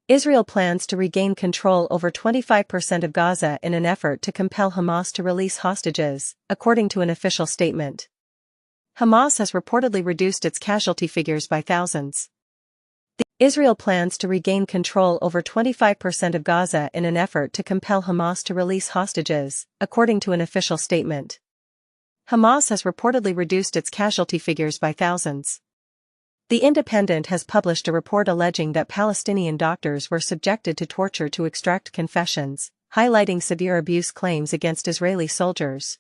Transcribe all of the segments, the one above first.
Israel plans to regain control over 25% of Gaza in an effort to compel Hamas to release hostages, according to an official statement. Hamas has reportedly reduced its casualty figures by thousands. Israel plans to regain control over 25% of Gaza in an effort to compel Hamas to release hostages, according to an official statement. Hamas has reportedly reduced its casualty figures by thousands. The Independent has published a report alleging that Palestinian doctors were subjected to torture to extract confessions, highlighting severe abuse claims against Israeli soldiers.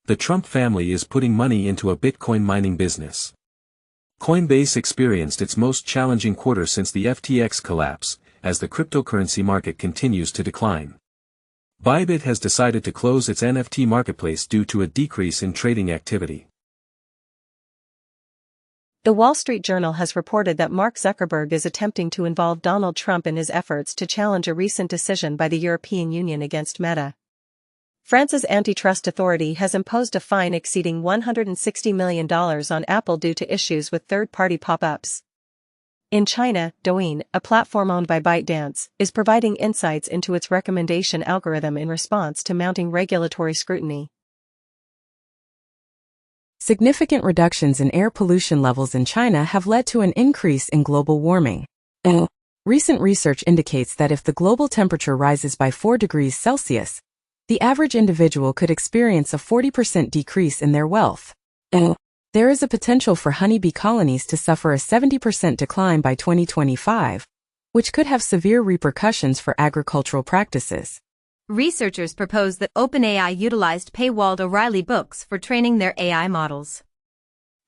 The Trump family is putting money into a Bitcoin mining business. Coinbase experienced its most challenging quarter since the FTX collapse, as the cryptocurrency market continues to decline. Bybit has decided to close its NFT marketplace due to a decrease in trading activity. The Wall Street Journal has reported that Mark Zuckerberg is attempting to involve Donald Trump in his efforts to challenge a recent decision by the European Union against Meta. France's antitrust authority has imposed a fine exceeding $160 million on Apple due to issues with third-party pop-ups. In China, Douyin, a platform owned by ByteDance, is providing insights into its recommendation algorithm in response to mounting regulatory scrutiny. Significant reductions in air pollution levels in China have led to an increase in global warming. Recent research indicates that if the global temperature rises by 4 degrees Celsius, the average individual could experience a 40% decrease in their wealth. There is a potential for honeybee colonies to suffer a 70% decline by 2025, which could have severe repercussions for agricultural practices. Researchers propose that OpenAI utilized paywalled O'Reilly books for training their AI models.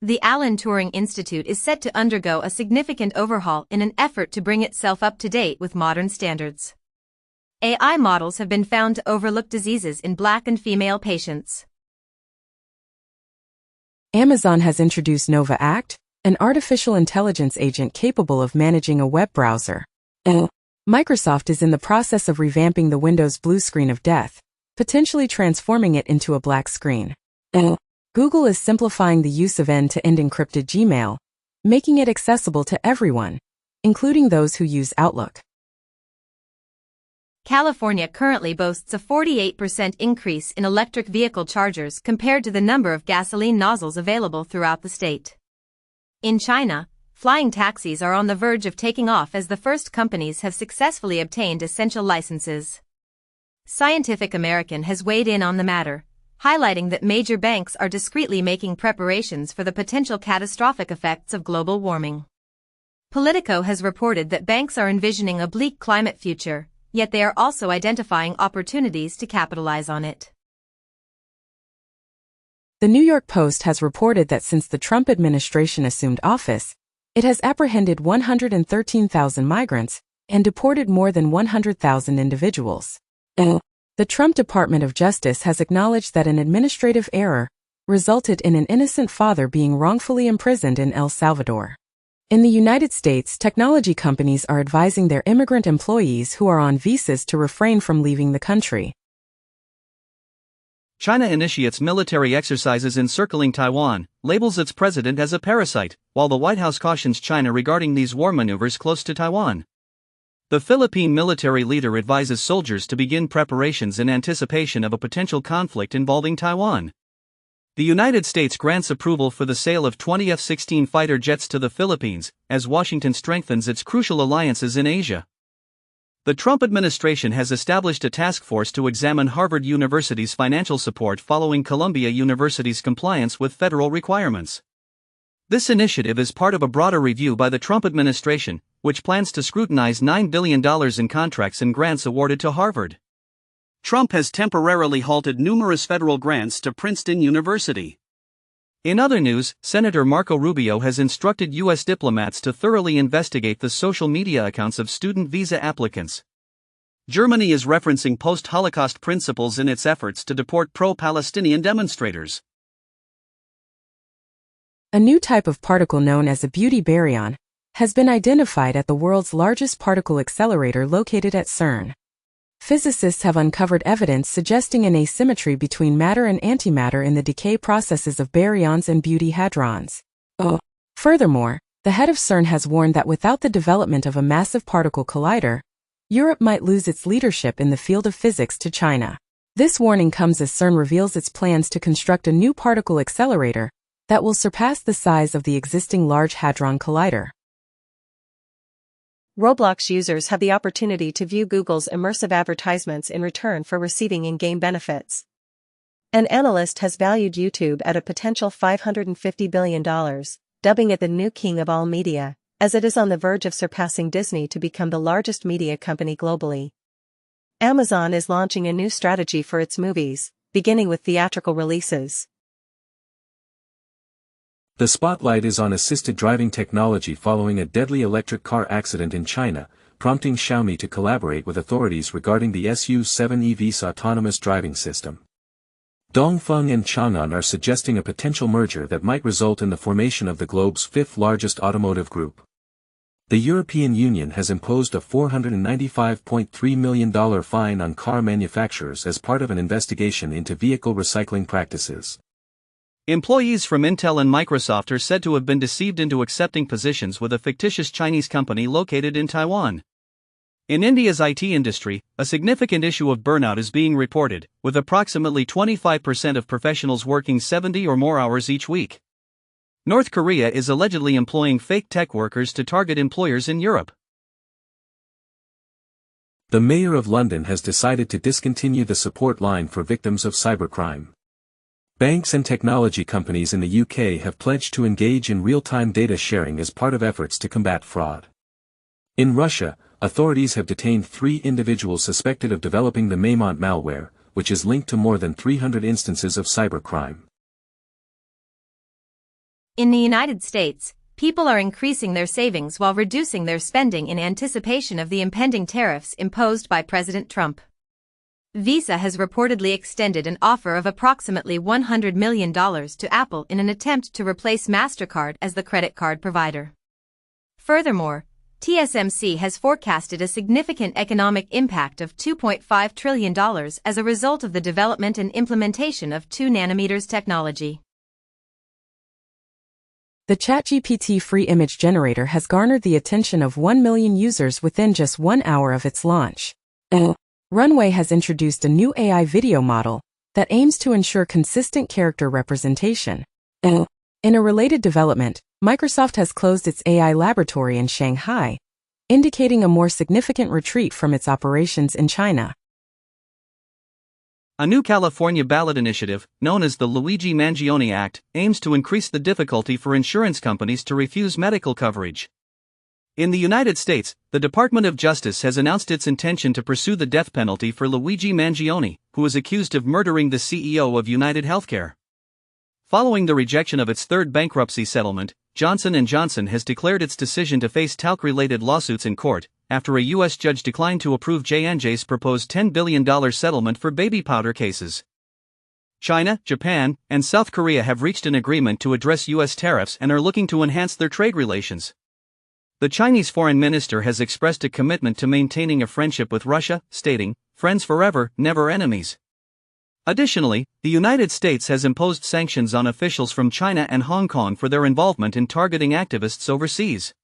The Alan Turing Institute is set to undergo a significant overhaul in an effort to bring itself up to date with modern standards. AI models have been found to overlook diseases in Black and female patients. Amazon has introduced Nova Act, an artificial intelligence agent capable of managing a web browser. Microsoft is in the process of revamping the Windows blue screen of death, potentially transforming it into a black screen. Google is simplifying the use of end-to-end encrypted Gmail, making it accessible to everyone, including those who use Outlook. California currently boasts a 48% increase in electric vehicle chargers compared to the number of gasoline nozzles available throughout the state. In China, flying taxis are on the verge of taking off as the first companies have successfully obtained essential licenses. Scientific American has weighed in on the matter, highlighting that major banks are discreetly making preparations for the potential catastrophic effects of global warming. Politico has reported that banks are envisioning a bleak climate future, yet they are also identifying opportunities to capitalize on it. The New York Post has reported that since the Trump administration assumed office, it has apprehended 113,000 migrants and deported more than 100,000 individuals. The Trump Department of Justice has acknowledged that an administrative error resulted in an innocent father being wrongfully imprisoned in El Salvador. In the United States, technology companies are advising their immigrant employees who are on visas to refrain from leaving the country. China initiates military exercises encircling Taiwan, labels its president as a parasite, while the White House cautions China regarding these war maneuvers close to Taiwan. The Philippine military leader advises soldiers to begin preparations in anticipation of a potential conflict involving Taiwan. The United States grants approval for the sale of 20 F-16 fighter jets to the Philippines, as Washington strengthens its crucial alliances in Asia. The Trump administration has established a task force to examine Harvard University's financial support following Columbia University's compliance with federal requirements. This initiative is part of a broader review by the Trump administration, which plans to scrutinize $9 billion in contracts and grants awarded to Harvard. Trump has temporarily halted numerous federal grants to Princeton University. In other news, Senator Marco Rubio has instructed U.S. diplomats to thoroughly investigate the social media accounts of student visa applicants. Germany is referencing post-Holocaust principles in its efforts to deport pro-Palestinian demonstrators. A new type of particle known as a beauty baryon has been identified at the world's largest particle accelerator located at CERN. Physicists have uncovered evidence suggesting an asymmetry between matter and antimatter in the decay processes of baryons and beauty hadrons. Furthermore, The head of CERN has warned that without the development of a massive particle collider, Europe might lose its leadership in the field of physics to China. This warning comes as CERN reveals its plans to construct a new particle accelerator that will surpass the size of the existing Large Hadron Collider. Roblox users have the opportunity to view Google's immersive advertisements in return for receiving in-game benefits. An analyst has valued YouTube at a potential $550 billion, dubbing it the new king of all media, as it is on the verge of surpassing Disney to become the largest media company globally. Amazon is launching a new strategy for its movies, beginning with theatrical releases. The spotlight is on assisted driving technology following a deadly electric car accident in China, prompting Xiaomi to collaborate with authorities regarding the SU-7 EV's autonomous driving system. Dongfeng and Chang'an are suggesting a potential merger that might result in the formation of the globe's fifth largest automotive group. The European Union has imposed a $495.3 million fine on car manufacturers as part of an investigation into vehicle recycling practices. Employees from Intel and Microsoft are said to have been deceived into accepting positions with a fictitious Chinese company located in Taiwan. In India's IT industry, a significant issue of burnout is being reported, with approximately 25% of professionals working 70 or more hours each week. North Korea is allegedly employing fake tech workers to target employers in Europe. The Mayor of London has decided to discontinue the support line for victims of cybercrime. Banks and technology companies in the UK have pledged to engage in real-time data sharing as part of efforts to combat fraud. In Russia, authorities have detained 3 individuals suspected of developing the Maymont malware, which is linked to more than 300 instances of cybercrime. In the United States, people are increasing their savings while reducing their spending in anticipation of the impending tariffs imposed by President Trump. Visa has reportedly extended an offer of approximately $100 million to Apple in an attempt to replace MasterCard as the credit card provider. Furthermore, TSMC has forecasted a significant economic impact of $2.5 trillion as a result of the development and implementation of 2nm technology. The ChatGPT free image generator has garnered the attention of 1 million users within just 1 hour of its launch. Runway has introduced a new AI video model that aims to ensure consistent character representation. In a related development, Microsoft has closed its AI laboratory in Shanghai, indicating a more significant retreat from its operations in China. A new California ballot initiative, known as the Luigi Mangione Act, aims to increase the difficulty for insurance companies to refuse medical coverage. In the United States, the Department of Justice has announced its intention to pursue the death penalty for Luigi Mangione, who is accused of murdering the CEO of United Healthcare. Following the rejection of its third bankruptcy settlement, Johnson & Johnson has declared its decision to face talc-related lawsuits in court, after a U.S. judge declined to approve J&J's proposed $10 billion settlement for baby powder cases. China, Japan, and South Korea have reached an agreement to address U.S. tariffs and are looking to enhance their trade relations. The Chinese foreign minister has expressed a commitment to maintaining a friendship with Russia, stating, "Friends forever, never enemies." Additionally, the United States has imposed sanctions on officials from China and Hong Kong for their involvement in targeting activists overseas.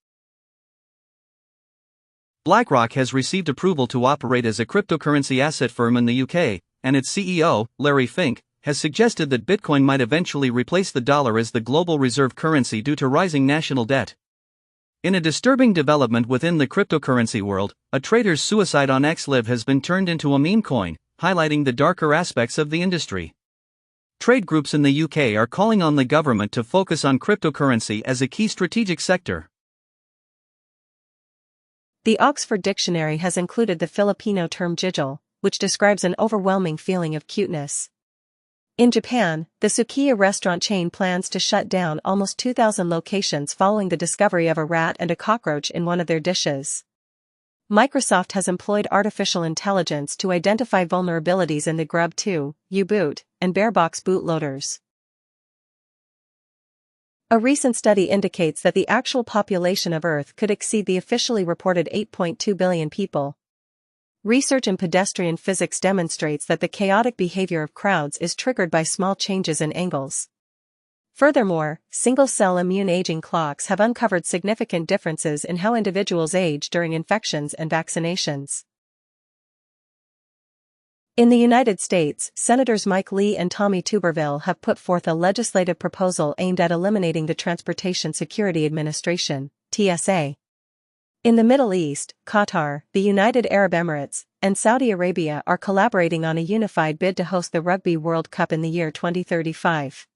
BlackRock has received approval to operate as a cryptocurrency asset firm in the UK, and its CEO, Larry Fink, has suggested that Bitcoin might eventually replace the dollar as the global reserve currency due to rising national debt. In a disturbing development within the cryptocurrency world, a trader's suicide on XLive has been turned into a meme coin, highlighting the darker aspects of the industry. Trade groups in the UK are calling on the government to focus on cryptocurrency as a key strategic sector. The Oxford Dictionary has included the Filipino term jijil, which describes an overwhelming feeling of cuteness. In Japan, the Sukiya restaurant chain plans to shut down almost 2,000 locations following the discovery of a rat and a cockroach in one of their dishes. Microsoft has employed artificial intelligence to identify vulnerabilities in the Grub 2, U-Boot, and Barebox bootloaders. A recent study indicates that the actual population of Earth could exceed the officially reported 8.2 billion people. Research in pedestrian physics demonstrates that the chaotic behavior of crowds is triggered by small changes in angles. Furthermore, single-cell immune aging clocks have uncovered significant differences in how individuals age during infections and vaccinations. In the United States, Senators Mike Lee and Tommy Tuberville have put forth a legislative proposal aimed at eliminating the Transportation Security Administration, TSA. In the Middle East, Qatar, the United Arab Emirates, and Saudi Arabia are collaborating on a unified bid to host the Rugby World Cup in the year 2035.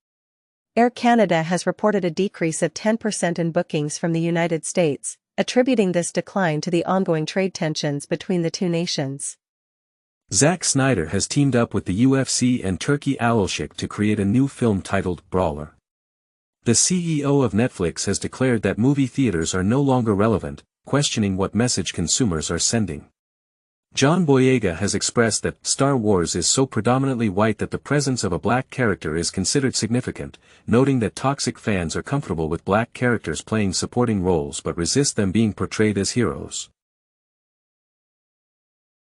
Air Canada has reported a decrease of 10% in bookings from the United States, attributing this decline to the ongoing trade tensions between the two nations. Zack Snyder has teamed up with the UFC and Turkey Alshik to create a new film titled Brawler. The CEO of Netflix has declared that movie theaters are no longer relevant, questioning what message consumers are sending. John Boyega has expressed that Star Wars is so predominantly white that the presence of a black character is considered significant, noting that toxic fans are comfortable with black characters playing supporting roles but resist them being portrayed as heroes.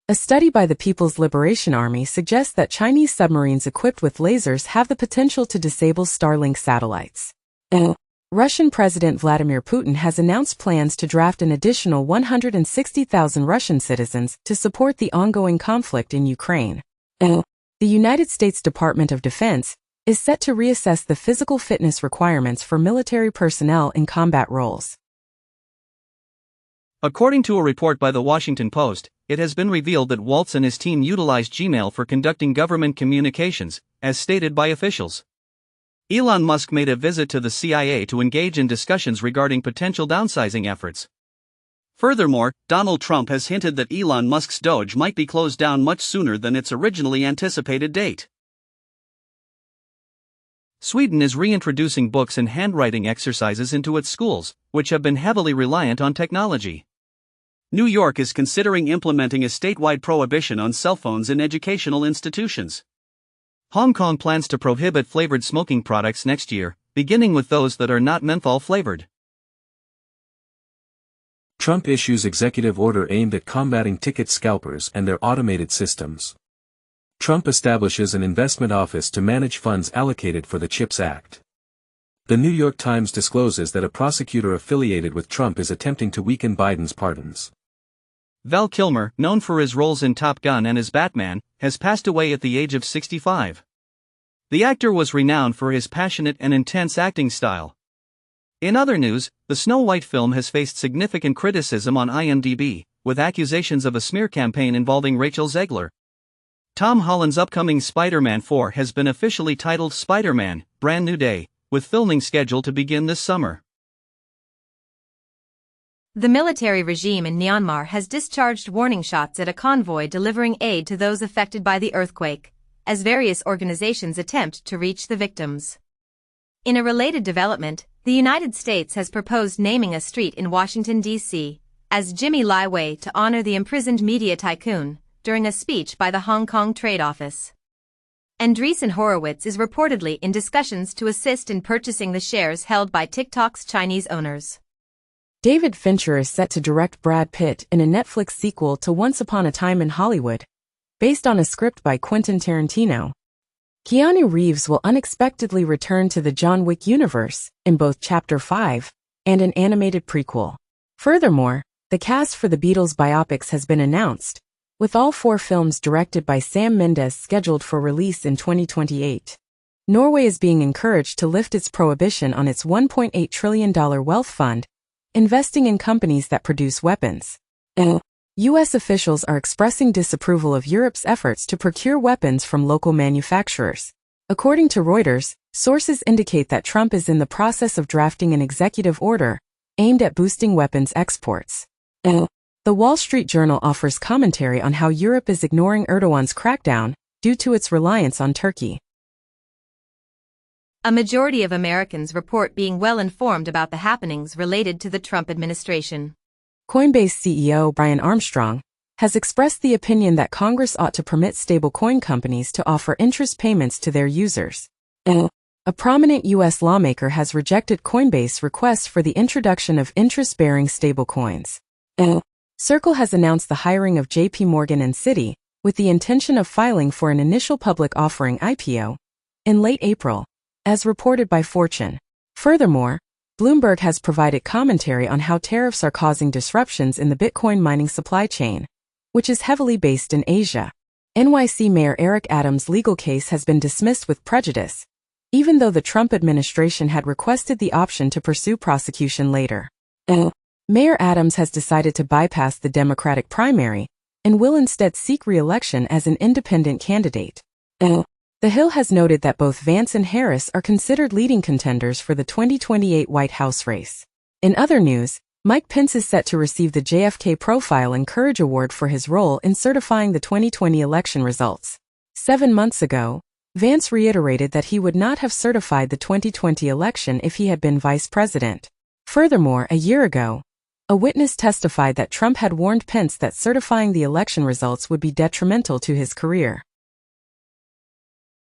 A study by the People's Liberation Army suggests that Chinese submarines equipped with lasers have the potential to disable Starlink satellites. Russian President Vladimir Putin has announced plans to draft an additional 160,000 Russian citizens to support the ongoing conflict in Ukraine. The United States Department of Defense is set to reassess the physical fitness requirements for military personnel in combat roles. According to a report by the Washington Post, it has been revealed that Waltz and his team utilized Gmail for conducting government communications, as stated by officials. Elon Musk made a visit to the CIA to engage in discussions regarding potential downsizing efforts. Furthermore, Donald Trump has hinted that Elon Musk's Doge might be closed down much sooner than its originally anticipated date. Sweden is reintroducing books and handwriting exercises into its schools, which have been heavily reliant on technology. New York is considering implementing a statewide prohibition on cell phones in educational institutions. Hong Kong plans to prohibit flavored smoking products next year, beginning with those that are not menthol flavored. Trump issues executive order aimed at combating ticket scalpers and their automated systems. Trump establishes an investment office to manage funds allocated for the CHIPS Act. The New York Times discloses that a prosecutor affiliated with Trump is attempting to weaken Biden's pardons. Val Kilmer, known for his roles in Top Gun and as Batman, has passed away at the age of 65. The actor was renowned for his passionate and intense acting style. In other news, the Snow White film has faced significant criticism on IMDb, with accusations of a smear campaign involving Rachel Zegler. Tom Holland's upcoming Spider-Man 4 has been officially titled Spider-Man: Brand New Day, with filming scheduled to begin this summer. The military regime in Myanmar has discharged warning shots at a convoy delivering aid to those affected by the earthquake, as various organizations attempt to reach the victims. In a related development, the United States has proposed naming a street in Washington, D.C., as Jimmy Lai Way to honor the imprisoned media tycoon, during a speech by the Hong Kong Trade Office. Andreessen Horowitz is reportedly in discussions to assist in purchasing the shares held by TikTok's Chinese owners. David Fincher is set to direct Brad Pitt in a Netflix sequel to Once Upon a Time in Hollywood, based on a script by Quentin Tarantino. Keanu Reeves will unexpectedly return to the John Wick universe, in both Chapter 5 and an animated prequel. Furthermore, the cast for the Beatles biopics has been announced, with all 4 films directed by Sam Mendes scheduled for release in 2028. Norway is being encouraged to lift its prohibition on its $1.8 trillion wealth fund, investing in companies that produce weapons. U.S. officials are expressing disapproval of Europe's efforts to procure weapons from local manufacturers. According to Reuters, sources indicate that Trump is in the process of drafting an executive order aimed at boosting weapons exports. The Wall Street Journal offers commentary on how Europe is ignoring Erdogan's crackdown due to its reliance on Turkey. A majority of Americans report being well informed about the happenings related to the Trump administration. Coinbase CEO Brian Armstrong has expressed the opinion that Congress ought to permit stablecoin companies to offer interest payments to their users. A prominent U.S. lawmaker has rejected Coinbase's request for the introduction of interest-bearing stablecoins. Circle has announced the hiring of J.P. Morgan and Citi, with the intention of filing for an initial public offering IPO in late April. as reported by Fortune. Furthermore, Bloomberg has provided commentary on how tariffs are causing disruptions in the Bitcoin mining supply chain, which is heavily based in Asia. NYC Mayor Eric Adams' legal case has been dismissed with prejudice, even though the Trump administration had requested the option to pursue prosecution later. Mayor Adams has decided to bypass the Democratic primary and will instead seek re-election as an independent candidate. The Hill has noted that both Vance and Harris are considered leading contenders for the 2028 White House race. In other news, Mike Pence is set to receive the JFK Profile and Courage Award for his role in certifying the 2020 election results. 7 months ago, Vance reiterated that he would not have certified the 2020 election if he had been vice president. Furthermore, a year ago, a witness testified that Trump had warned Pence that certifying the election results would be detrimental to his career.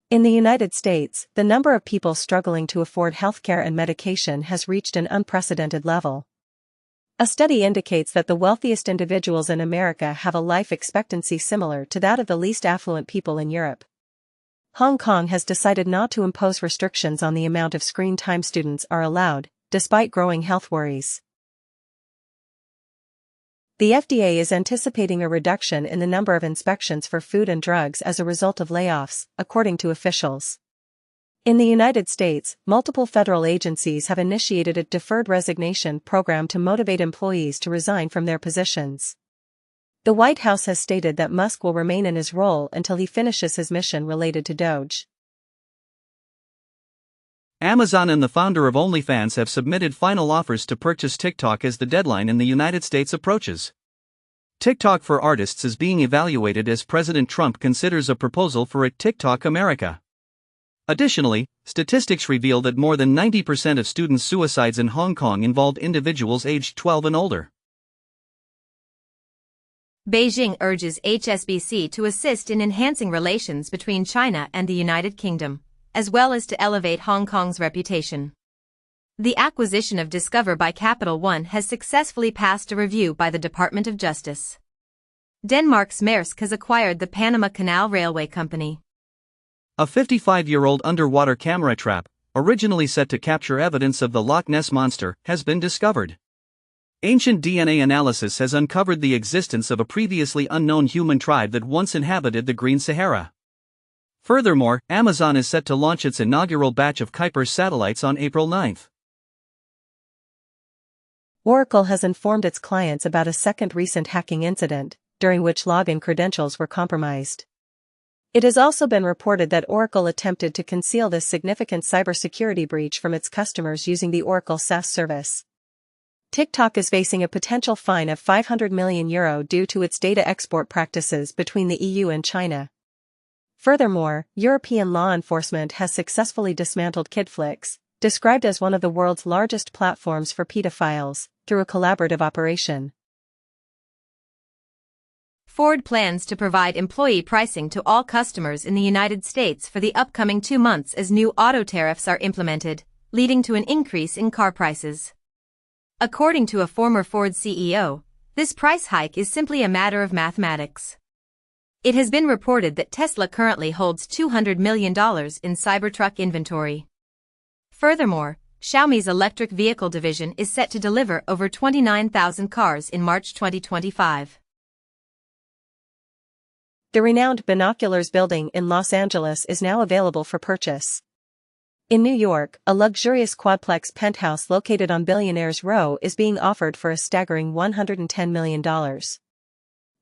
In the United States, the number of people struggling to afford healthcare and medication has reached an unprecedented level. A study indicates that the wealthiest individuals in America have a life expectancy similar to that of the least affluent people in Europe. Hong Kong has decided not to impose restrictions on the amount of screen time students are allowed, despite growing health worries. The FDA is anticipating a reduction in the number of inspections for food and drugs as a result of layoffs, according to officials. In the United States, multiple federal agencies have initiated a deferred resignation program to motivate employees to resign from their positions. The White House has stated that Musk will remain in his role until he finishes his mission related to Doge. Amazon and the founder of OnlyFans have submitted final offers to purchase TikTok as the deadline in the United States approaches. TikTok for Artists is being evaluated as President Trump considers a proposal for a TikTok America. Additionally, statistics reveal that more than 90% of student suicides in Hong Kong involved individuals aged 12 and older. Beijing urges HSBC to assist in enhancing relations between China and the United Kingdom, as well as to elevate Hong Kong's reputation. The acquisition of Discover by Capital One has successfully passed a review by the Department of Justice. Denmark's Maersk has acquired the Panama Canal Railway Company. A 55-year-old underwater camera trap, originally set to capture evidence of the Loch Ness Monster, has been discovered. Ancient DNA analysis has uncovered the existence of a previously unknown human tribe that once inhabited the Green Sahara. Furthermore, Amazon is set to launch its inaugural batch of Kuiper satellites on April 9. Oracle has informed its clients about a second recent hacking incident, during which login credentials were compromised. It has also been reported that Oracle attempted to conceal this significant cybersecurity breach from its customers using the Oracle SaaS service. TikTok is facing a potential fine of €500 million due to its data export practices between the EU and China. Furthermore, European law enforcement has successfully dismantled Kidflix, described as one of the world's largest platforms for pedophiles, through a collaborative operation. Ford plans to provide employee pricing to all customers in the United States for the upcoming 2 months as new auto tariffs are implemented, leading to an increase in car prices. According to a former Ford CEO, this price hike is simply a matter of mathematics. It has been reported that Tesla currently holds $200 million in Cybertruck inventory. Furthermore, Xiaomi's electric vehicle division is set to deliver over 29,000 cars in March 2025. The renowned Binoculars building in Los Angeles is now available for purchase. In New York, a luxurious quadplex penthouse located on Billionaires Row is being offered for a staggering $110 million.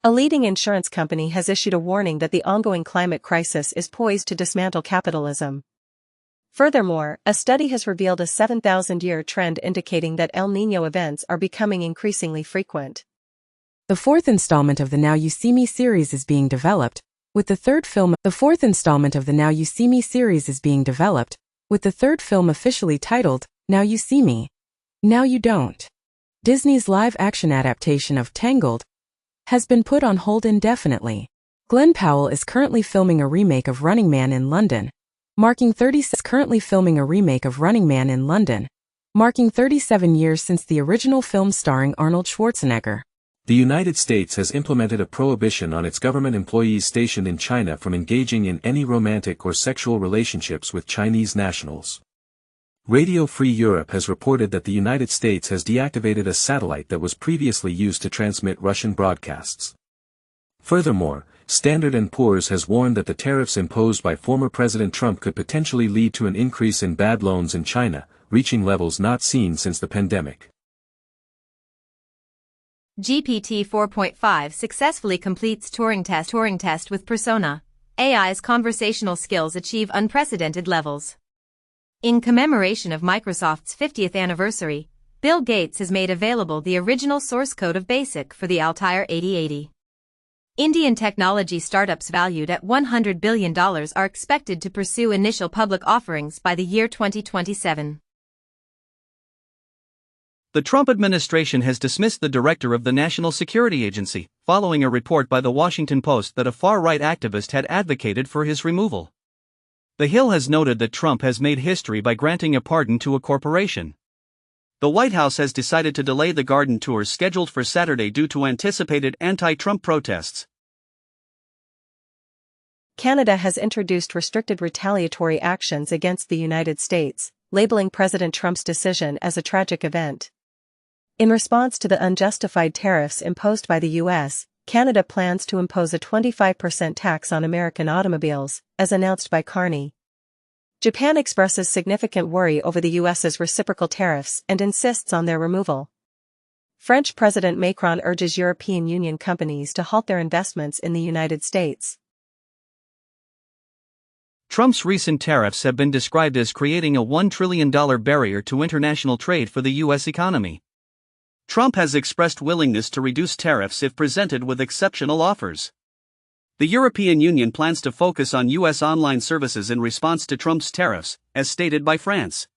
A leading insurance company has issued a warning that the ongoing climate crisis is poised to dismantle capitalism. Furthermore, a study has revealed a 7,000-year trend indicating that El Niño events are becoming increasingly frequent. The fourth installment of the Now You See Me series is being developed, with the third film officially titled, Now You See Me, Now You Don't. Disney's live-action adaptation of Tangled has been put on hold indefinitely. Glenn Powell is currently filming a remake of Running Man in London, marking 37 years since the original film starring Arnold Schwarzenegger. The United States has implemented a prohibition on its government employees stationed in China from engaging in any romantic or sexual relationships with Chinese nationals. Radio Free Europe has reported that the United States has deactivated a satellite that was previously used to transmit Russian broadcasts. Furthermore, Standard & Poor's has warned that the tariffs imposed by former President Trump could potentially lead to an increase in bad loans in China, reaching levels not seen since the pandemic. GPT 4.5 successfully completes Turing test with Persona. AI's conversational skills achieve unprecedented levels. In commemoration of Microsoft's 50th anniversary, Bill Gates has made available the original source code of BASIC for the Altair 8080. Indian technology startups valued at $100 billion are expected to pursue initial public offerings by the year 2027. The Trump administration has dismissed the director of the National Security Agency, following a report by the Washington Post that a far-right activist had advocated for his removal. The Hill has noted that Trump has made history by granting a pardon to a corporation. The White House has decided to delay the garden tours scheduled for Saturday due to anticipated anti-Trump protests. Canada has introduced restricted retaliatory actions against the United States, labeling President Trump's decision as a tragic event. In response to the unjustified tariffs imposed by the U.S., Canada plans to impose a 25% tax on American automobiles, as announced by Carney. Japan expresses significant worry over the U.S.'s reciprocal tariffs and insists on their removal. French President Macron urges European Union companies to halt their investments in the United States. Trump's recent tariffs have been described as creating a $1 trillion barrier to international trade for the U.S. economy. Trump has expressed willingness to reduce tariffs if presented with exceptional offers. The European Union plans to focus on U.S. online services in response to Trump's tariffs, as stated by France.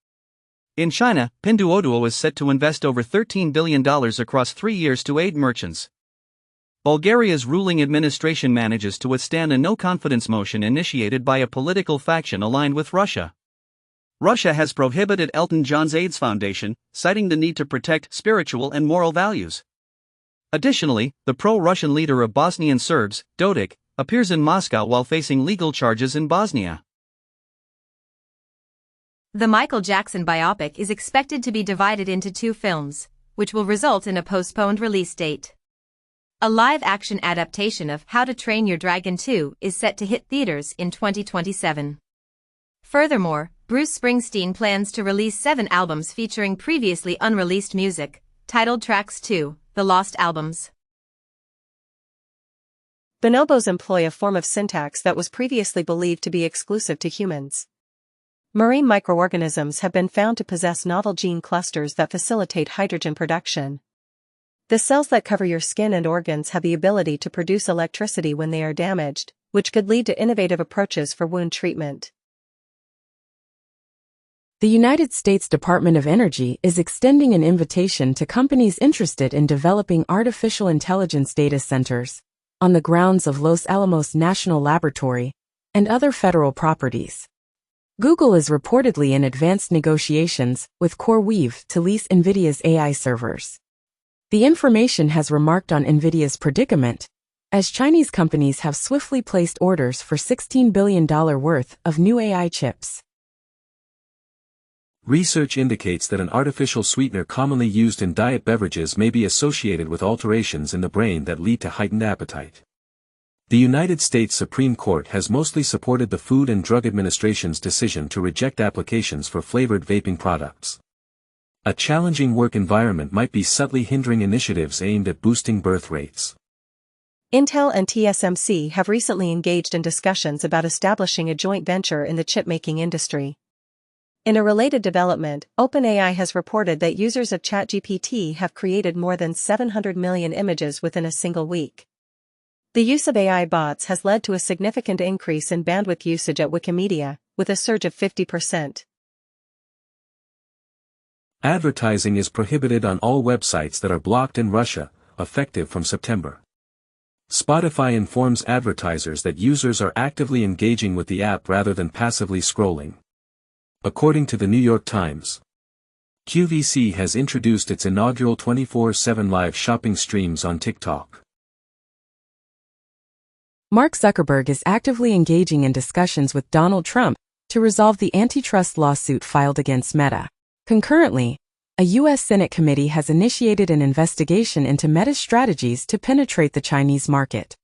In China, Pinduoduo is set to invest over $13 billion across 3 years to aid merchants. Bulgaria's ruling administration manages to withstand a no-confidence motion initiated by a political faction aligned with Russia. Russia has prohibited Elton John's AIDS Foundation, citing the need to protect spiritual and moral values. Additionally, the pro-Russian leader of Bosnian Serbs, Dodik, appears in Moscow while facing legal charges in Bosnia. The Michael Jackson biopic is expected to be divided into 2 films, which will result in a postponed release date. A live-action adaptation of How to Train Your Dragon 2 is set to hit theaters in 2027. Furthermore, Bruce Springsteen plans to release 7 albums featuring previously unreleased music, titled Tracks 2, The Lost Albums. Bonobos employ a form of syntax that was previously believed to be exclusive to humans. Marine microorganisms have been found to possess novel gene clusters that facilitate hydrogen production. The cells that cover your skin and organs have the ability to produce electricity when they are damaged, which could lead to innovative approaches for wound treatment. The United States Department of Energy is extending an invitation to companies interested in developing artificial intelligence data centers on the grounds of Los Alamos National Laboratory and other federal properties. Google is reportedly in advanced negotiations with CoreWeave to lease NVIDIA's AI servers. The information has remarked on NVIDIA's predicament, as Chinese companies have swiftly placed orders for $16 billion worth of new AI chips. Research indicates that an artificial sweetener commonly used in diet beverages may be associated with alterations in the brain that lead to heightened appetite. The United States Supreme Court has mostly supported the Food and Drug Administration's decision to reject applications for flavored vaping products. A challenging work environment might be subtly hindering initiatives aimed at boosting birth rates. Intel and TSMC have recently engaged in discussions about establishing a joint venture in the chip-making industry. In a related development, OpenAI has reported that users of ChatGPT have created more than 700 million images within a single week. The use of AI bots has led to a significant increase in bandwidth usage at Wikimedia, with a surge of 50%. Advertising is prohibited on all websites that are blocked in Russia, effective from September. Spotify informs advertisers that users are actively engaging with the app rather than passively scrolling. According to the New York Times, QVC has introduced its inaugural 24/7 live shopping streams on TikTok. Mark Zuckerberg is actively engaging in discussions with Donald Trump to resolve the antitrust lawsuit filed against Meta. Concurrently, a U.S. Senate committee has initiated an investigation into Meta's strategies to penetrate the Chinese market.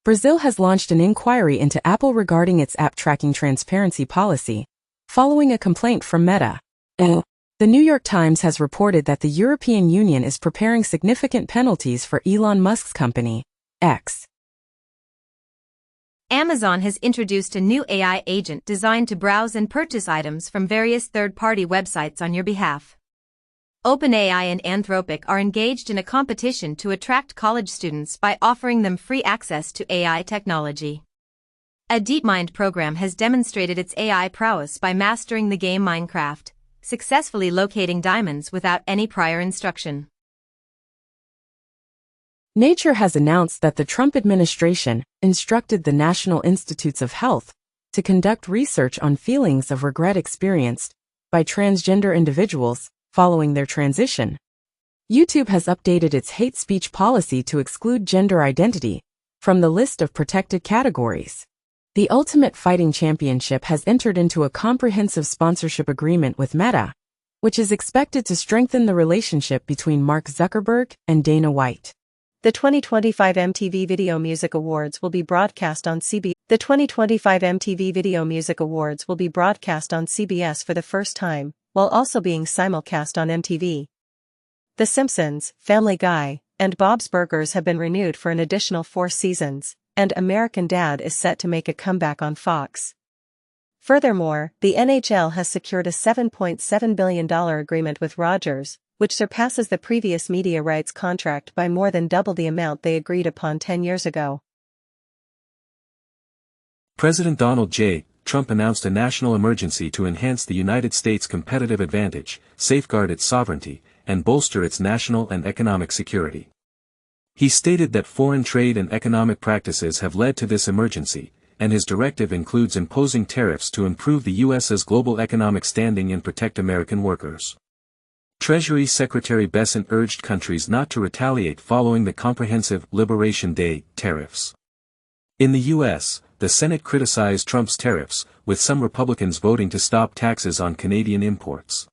Brazil has launched an inquiry into Apple regarding its app tracking transparency policy, following a complaint from Meta. The New York Times has reported that the European Union is preparing significant penalties for Elon Musk's company, X. Amazon has introduced a new AI agent designed to browse and purchase items from various third-party websites on your behalf. OpenAI and Anthropic are engaged in a competition to attract college students by offering them free access to AI technology. A DeepMind program has demonstrated its AI prowess by mastering the game Minecraft, successfully locating diamonds without any prior instruction. Nature has announced that the Trump administration instructed the National Institutes of Health to conduct research on feelings of regret experienced by transgender individuals following their transition. YouTube has updated its hate speech policy to exclude gender identity from the list of protected categories. The Ultimate Fighting Championship has entered into a comprehensive sponsorship agreement with Meta, which is expected to strengthen the relationship between Mark Zuckerberg and Dana White. The 2025 MTV Video Music Awards will be broadcast on CBS. The 2025 MTV Video Music Awards will be broadcast on CBS for the first time, while also being simulcast on MTV. The Simpsons, Family Guy, and Bob's Burgers have been renewed for an additional 4 seasons, and American Dad is set to make a comeback on Fox. Furthermore, the NHL has secured a $7.7 billion agreement with Rogers, which surpasses the previous media rights contract by more than double the amount they agreed upon 10 years ago. President Donald J. Trump announced a national emergency to enhance the United States' competitive advantage, safeguard its sovereignty, and bolster its national and economic security. He stated that foreign trade and economic practices have led to this emergency, and his directive includes imposing tariffs to improve the U.S.'s global economic standing and protect American workers. Treasury Secretary Bessent urged countries not to retaliate following the Comprehensive Liberation Day tariffs. In the U.S., the Senate criticized Trump's tariffs, with some Republicans voting to stop taxes on Canadian imports.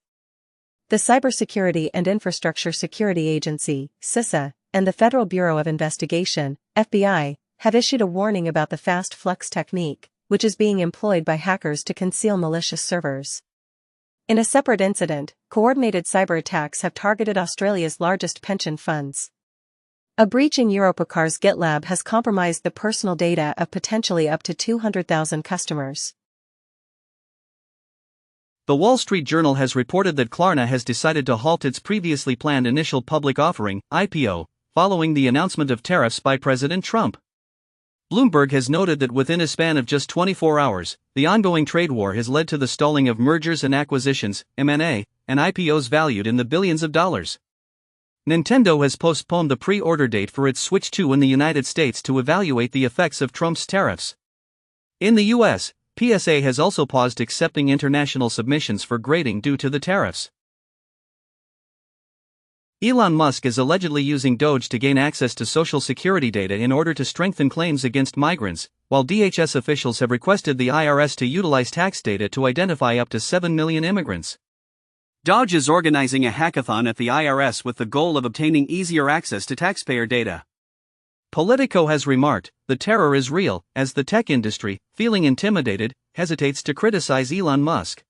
The Cybersecurity and Infrastructure Security Agency, CISA, and the Federal Bureau of Investigation, FBI, have issued a warning about the fast flux technique, which is being employed by hackers to conceal malicious servers. In a separate incident, coordinated cyber attacks have targeted Australia's largest pension funds. A breach in Europacar's GitLab has compromised the personal data of potentially up to 200,000 customers. The Wall Street Journal has reported that Klarna has decided to halt its previously planned initial public offering, IPO, following the announcement of tariffs by President Trump. Bloomberg has noted that within a span of just 24 hours, the ongoing trade war has led to the stalling of mergers and acquisitions, M&A, and IPOs valued in the billions of dollars. Nintendo has postponed the pre-order date for its Switch 2 in the United States to evaluate the effects of Trump's tariffs. In the U.S., PSA has also paused accepting international submissions for grading due to the tariffs. Elon Musk is allegedly using Doge to gain access to Social Security data in order to strengthen claims against migrants, while DHS officials have requested the IRS to utilize tax data to identify up to 7 million immigrants. Doge is organizing a hackathon at the IRS with the goal of obtaining easier access to taxpayer data. Politico has remarked, "The terror is real," as the tech industry, feeling intimidated, hesitates to criticize Elon Musk.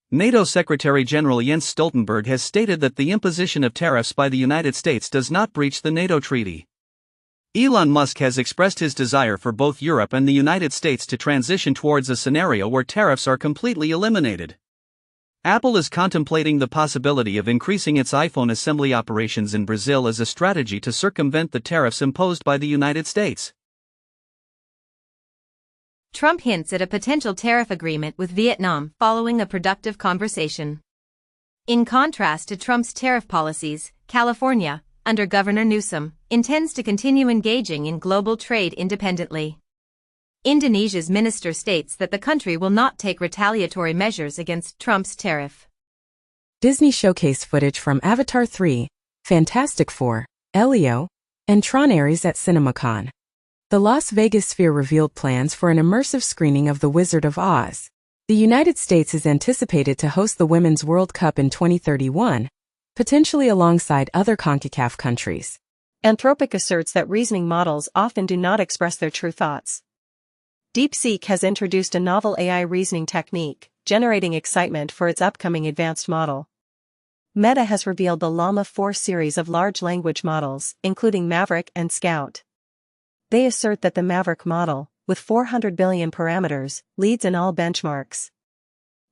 NATO Secretary General Jens Stoltenberg has stated that the imposition of tariffs by the United States does not breach the NATO treaty. Elon Musk has expressed his desire for both Europe and the United States to transition towards a scenario where tariffs are completely eliminated. Apple is contemplating the possibility of increasing its iPhone assembly operations in Brazil as a strategy to circumvent the tariffs imposed by the United States. Trump hints at a potential tariff agreement with Vietnam following a productive conversation. In contrast to Trump's tariff policies, California, under Governor Newsom, intends to continue engaging in global trade independently. Indonesia's minister states that the country will not take retaliatory measures against Trump's tariff. Disney showcased footage from Avatar 3, Fantastic Four, Elio, and Tron Ares at CinemaCon. The Las Vegas Sphere revealed plans for an immersive screening of The Wizard of Oz. The United States is anticipated to host the Women's World Cup in 2031, potentially alongside other CONCACAF countries. Anthropic asserts that reasoning models often do not express their true thoughts. DeepSeek has introduced a novel AI reasoning technique, generating excitement for its upcoming advanced model. Meta has revealed the Llama 4 series of large language models, including Maverick and Scout. They assert that the Maverick model, with 400 billion parameters, leads in all benchmarks.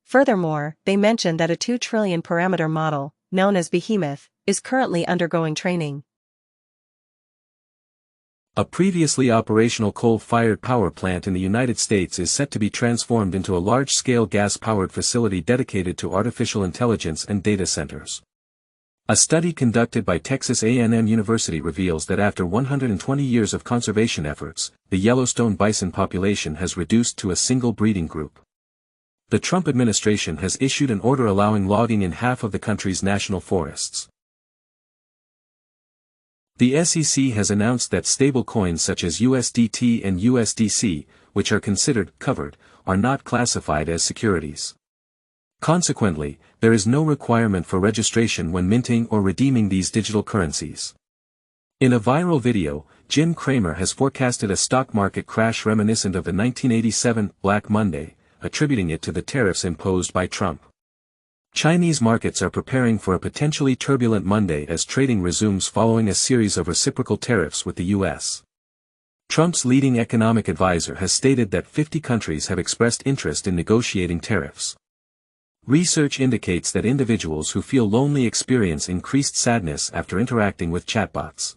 Furthermore, they mention that a 2 trillion parameter model, known as Behemoth, is currently undergoing training. A previously operational coal-fired power plant in the United States is set to be transformed into a large-scale gas-powered facility dedicated to artificial intelligence and data centers. A study conducted by Texas A&M University reveals that after 120 years of conservation efforts, the Yellowstone bison population has reduced to a single breeding group. The Trump administration has issued an order allowing logging in half of the country's national forests. The SEC has announced that stablecoins such as USDT and USDC, which are considered covered, are not classified as securities. Consequently, there is no requirement for registration when minting or redeeming these digital currencies. In a viral video, Jim Cramer has forecasted a stock market crash reminiscent of the 1987 Black Monday, attributing it to the tariffs imposed by Trump. Chinese markets are preparing for a potentially turbulent Monday as trading resumes following a series of reciprocal tariffs with the U.S. Trump's leading economic advisor has stated that 50 countries have expressed interest in negotiating tariffs. Research indicates that individuals who feel lonely experience increased sadness after interacting with chatbots.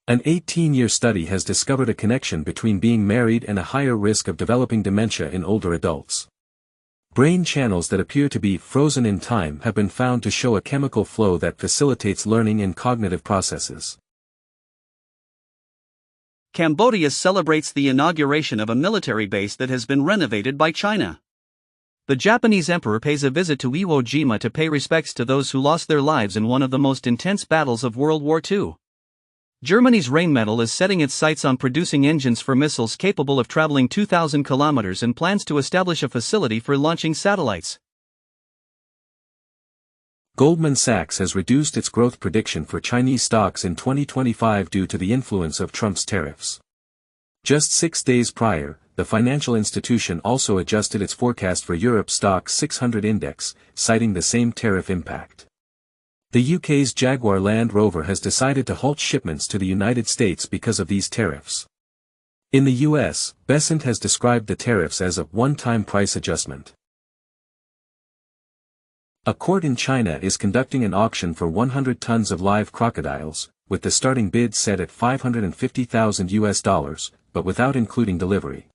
An 18-year study has discovered a connection between being married and a higher risk of developing dementia in older adults. Brain channels that appear to be frozen in time have been found to show a chemical flow that facilitates learning and cognitive processes. Cambodia celebrates the inauguration of a military base that has been renovated by China. The Japanese emperor pays a visit to Iwo Jima to pay respects to those who lost their lives in one of the most intense battles of World War II. Germany's Rheinmetall is setting its sights on producing engines for missiles capable of traveling 2,000 kilometers and plans to establish a facility for launching satellites. Goldman Sachs has reduced its growth prediction for Chinese stocks in 2025 due to the influence of Trump's tariffs. Just 6 days prior, the financial institution also adjusted its forecast for Europe's stock 600 index, citing the same tariff impact. The UK's Jaguar Land Rover has decided to halt shipments to the United States because of these tariffs. In the US, Besant has described the tariffs as a one-time price adjustment. A court in China is conducting an auction for 100 tons of live crocodiles, with the starting bid set at $550,000, but without including delivery.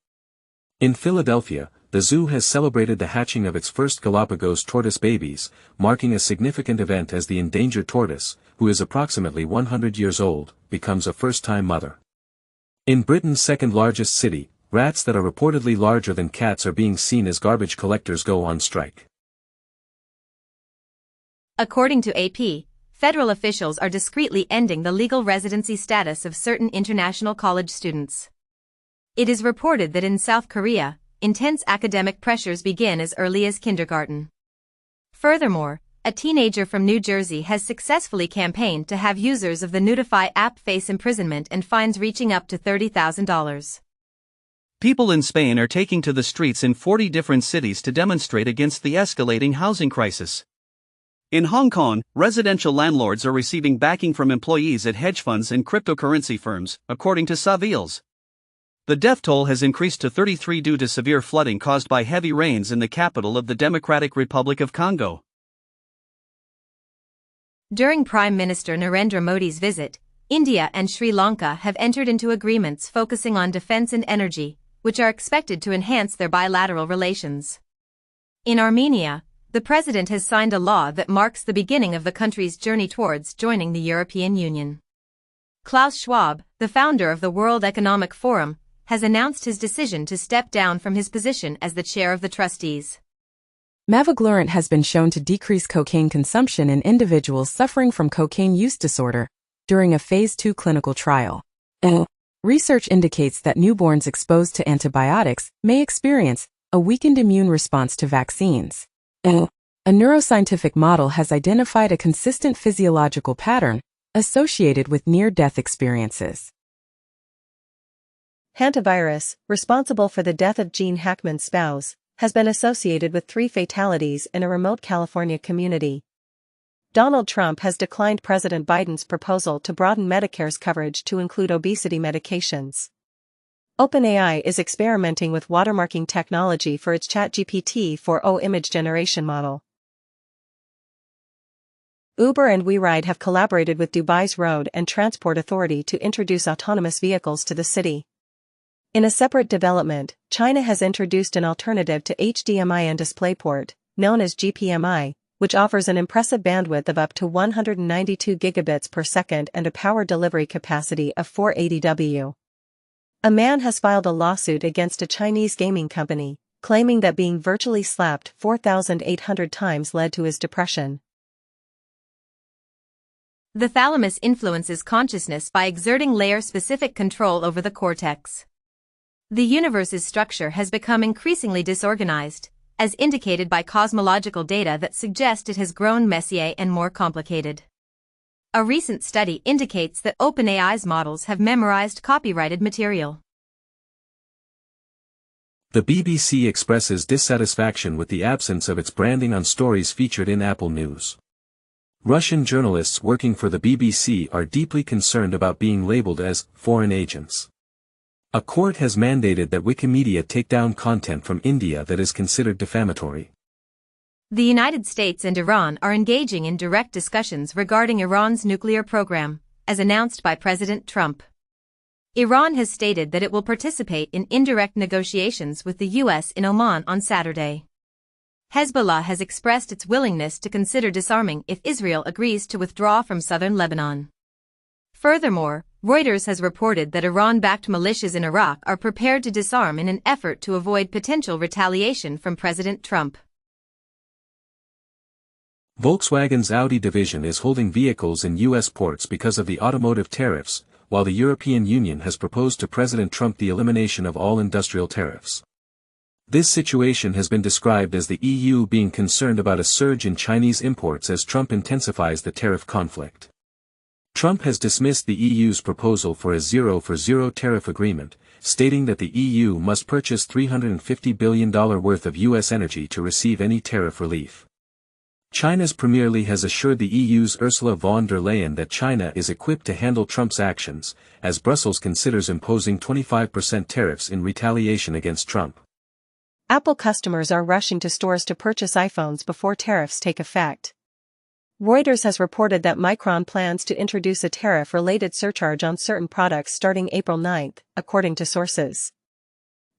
In Philadelphia, the zoo has celebrated the hatching of its first Galapagos tortoise babies, marking a significant event as the endangered tortoise, who is approximately 100 years old, becomes a first-time mother. In Britain's second-largest city, rats that are reportedly larger than cats are being seen as garbage collectors go on strike. According to AP, federal officials are discreetly ending the legal residency status of certain international college students. It is reported that in South Korea, intense academic pressures begin as early as kindergarten. Furthermore, a teenager from New Jersey has successfully campaigned to have users of the Notify app face imprisonment and fines reaching up to $30,000. People in Spain are taking to the streets in 40 different cities to demonstrate against the escalating housing crisis. In Hong Kong, residential landlords are receiving backing from employees at hedge funds and cryptocurrency firms, according to Savills. The death toll has increased to 33 due to severe flooding caused by heavy rains in the capital of the Democratic Republic of Congo. During Prime Minister Narendra Modi's visit, India and Sri Lanka have entered into agreements focusing on defense and energy, which are expected to enhance their bilateral relations. In Armenia, the president has signed a law that marks the beginning of the country's journey towards joining the European Union. Klaus Schwab, the founder of the World Economic Forum, has announced his decision to step down from his position as the chair of the trustees. Mavoglurant has been shown to decrease cocaine consumption in individuals suffering from cocaine use disorder during a Phase 2 clinical trial. Research indicates that newborns exposed to antibiotics may experience a weakened immune response to vaccines. A neuroscientific model has identified a consistent physiological pattern associated with near-death experiences. Hantavirus, responsible for the death of Gene Hackman's spouse, has been associated with 3 fatalities in a remote California community. Donald Trump has declined President Biden's proposal to broaden Medicare's coverage to include obesity medications. OpenAI is experimenting with watermarking technology for its ChatGPT 4o image generation model. Uber and WeRide have collaborated with Dubai's Road and Transport Authority to introduce autonomous vehicles to the city. In a separate development, China has introduced an alternative to HDMI and DisplayPort, known as GPMI, which offers an impressive bandwidth of up to 192 gigabits per second and a power delivery capacity of 480 W. A man has filed a lawsuit against a Chinese gaming company, claiming that being virtually slapped 4,800 times led to his depression. The thalamus influences consciousness by exerting layer-specific control over the cortex. The universe's structure has become increasingly disorganized, as indicated by cosmological data that suggest it has grown messier and more complicated. A recent study indicates that OpenAI's models have memorized copyrighted material. The BBC expresses dissatisfaction with the absence of its branding on stories featured in Apple News. Russian journalists working for the BBC are deeply concerned about being labeled as foreign agents. A court has mandated that Wikimedia take down content from India that is considered defamatory. The United States and Iran are engaging in direct discussions regarding Iran's nuclear program, as announced by President Trump. Iran has stated that it will participate in indirect negotiations with the U.S. in Oman on Saturday. Hezbollah has expressed its willingness to consider disarming if Israel agrees to withdraw from southern Lebanon. Furthermore, Reuters has reported that Iran-backed militias in Iraq are prepared to disarm in an effort to avoid potential retaliation from President Trump. Volkswagen's Audi division is holding vehicles in U.S. ports because of the automotive tariffs, while the European Union has proposed to President Trump the elimination of all industrial tariffs. This situation has been described as the EU being concerned about a surge in Chinese imports as Trump intensifies the tariff conflict. Trump has dismissed the EU's proposal for a zero-for-zero tariff agreement, stating that the EU must purchase $350 billion worth of U.S. energy to receive any tariff relief. China's Premier Li has assured the EU's Ursula von der Leyen that China is equipped to handle Trump's actions, as Brussels considers imposing 25% tariffs in retaliation against Trump. Apple customers are rushing to stores to purchase iPhones before tariffs take effect. Reuters has reported that Micron plans to introduce a tariff-related surcharge on certain products starting April 9, according to sources.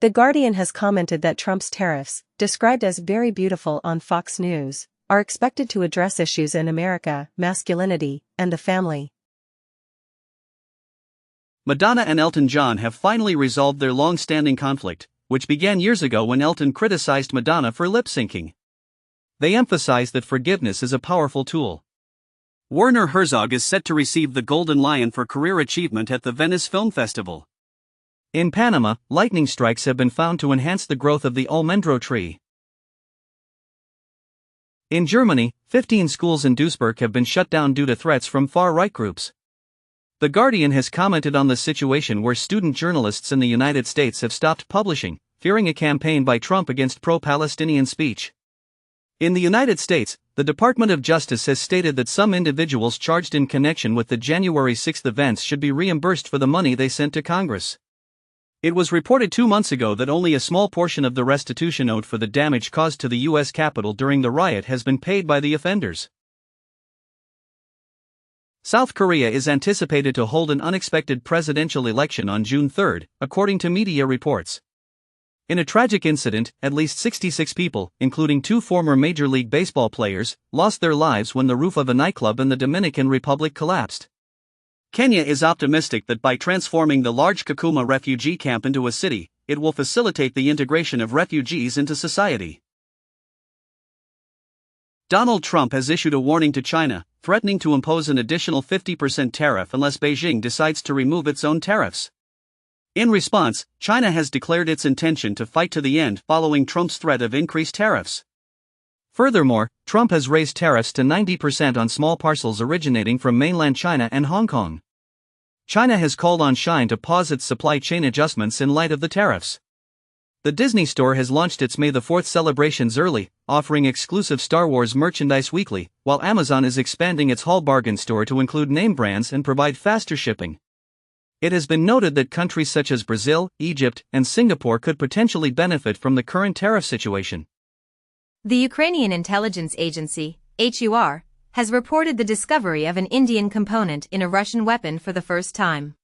The Guardian has commented that Trump's tariffs, described as very beautiful on Fox News, are expected to address issues in America, masculinity, and the family. Madonna and Elton John have finally resolved their long-standing conflict, which began years ago when Elton criticized Madonna for lip-syncing. They emphasize that forgiveness is a powerful tool. Werner Herzog is set to receive the Golden Lion for career achievement at the Venice Film Festival. In Panama, lightning strikes have been found to enhance the growth of the almendro tree. In Germany, 15 schools in Duisburg have been shut down due to threats from far-right groups. The Guardian has commented on the situation where student journalists in the United States have stopped publishing, fearing a campaign by Trump against pro-Palestinian speech. In the United States, the Department of Justice has stated that some individuals charged in connection with the January 6 events should be reimbursed for the money they sent to Congress. It was reported 2 months ago that only a small portion of the restitution owed for the damage caused to the U.S. Capitol during the riot has been paid by the offenders. South Korea is anticipated to hold an unexpected presidential election on June 3, according to media reports. In a tragic incident, at least 66 people, including 2 former Major League Baseball players, lost their lives when the roof of a nightclub in the Dominican Republic collapsed. Kenya is optimistic that by transforming the large Kakuma refugee camp into a city, it will facilitate the integration of refugees into society. Donald Trump has issued a warning to China, threatening to impose an additional 50% tariff unless Beijing decides to remove its own tariffs. In response, China has declared its intention to fight to the end following Trump's threat of increased tariffs. Furthermore, Trump has raised tariffs to 90% on small parcels originating from mainland China and Hong Kong. China has called on Shein to pause its supply chain adjustments in light of the tariffs. The Disney Store has launched its May the 4th celebrations early, offering exclusive Star Wars merchandise weekly, while Amazon is expanding its Hall Bargain store to include name brands and provide faster shipping. It has been noted that countries such as Brazil, Egypt, and Singapore could potentially benefit from the current tariff situation. The Ukrainian intelligence agency, HUR, has reported the discovery of an Indian component in a Russian weapon for the first time.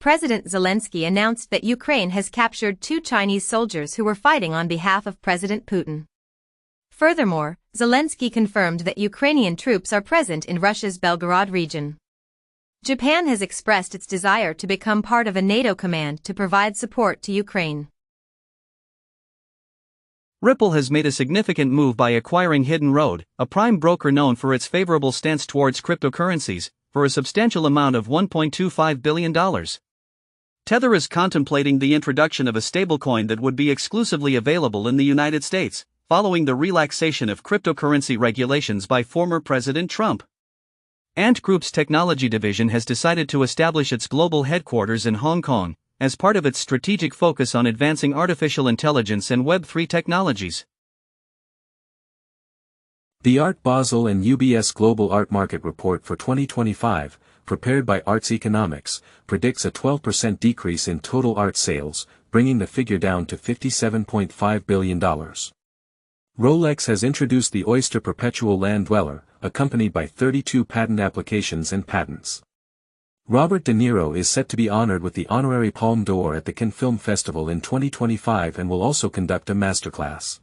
President Zelensky announced that Ukraine has captured 2 Chinese soldiers who were fighting on behalf of President Putin. Furthermore, Zelensky confirmed that Ukrainian troops are present in Russia's Belgorod region. Japan has expressed its desire to become part of a NATO command to provide support to Ukraine. Ripple has made a significant move by acquiring Hidden Road, a prime broker known for its favorable stance towards cryptocurrencies, for a substantial amount of $1.25 billion. Tether is contemplating the introduction of a stablecoin that would be exclusively available in the United States, following the relaxation of cryptocurrency regulations by former President Trump. Ant Group's technology division has decided to establish its global headquarters in Hong Kong, as part of its strategic focus on advancing artificial intelligence and Web3 technologies. The Art Basel and UBS Global Art Market Report for 2025, prepared by Arts Economics, predicts a 12% decrease in total art sales, bringing the figure down to $57.5 billion. Rolex has introduced the Oyster Perpetual Land Dweller, accompanied by 32 patent applications and patents. Robert De Niro is set to be honored with the honorary Palme d'Or at the Cannes Film Festival in 2025 and will also conduct a masterclass.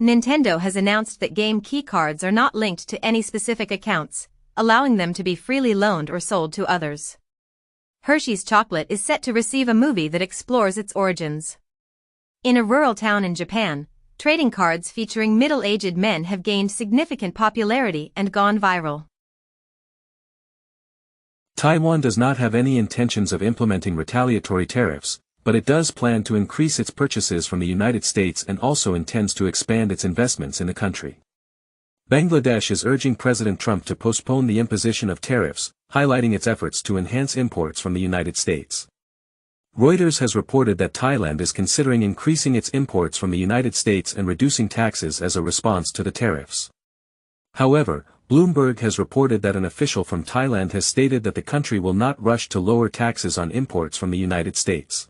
Nintendo has announced that game key cards are not linked to any specific accounts, allowing them to be freely loaned or sold to others. Hershey's Chocolate is set to receive a movie that explores its origins. In a rural town in Japan, trading cards featuring middle-aged men have gained significant popularity and gone viral. Taiwan does not have any intentions of implementing retaliatory tariffs, but it does plan to increase its purchases from the United States and also intends to expand its investments in the country. Bangladesh is urging President Trump to postpone the imposition of tariffs, highlighting its efforts to enhance imports from the United States. Reuters has reported that Thailand is considering increasing its imports from the United States and reducing taxes as a response to the tariffs. However, Bloomberg has reported that an official from Thailand has stated that the country will not rush to lower taxes on imports from the United States.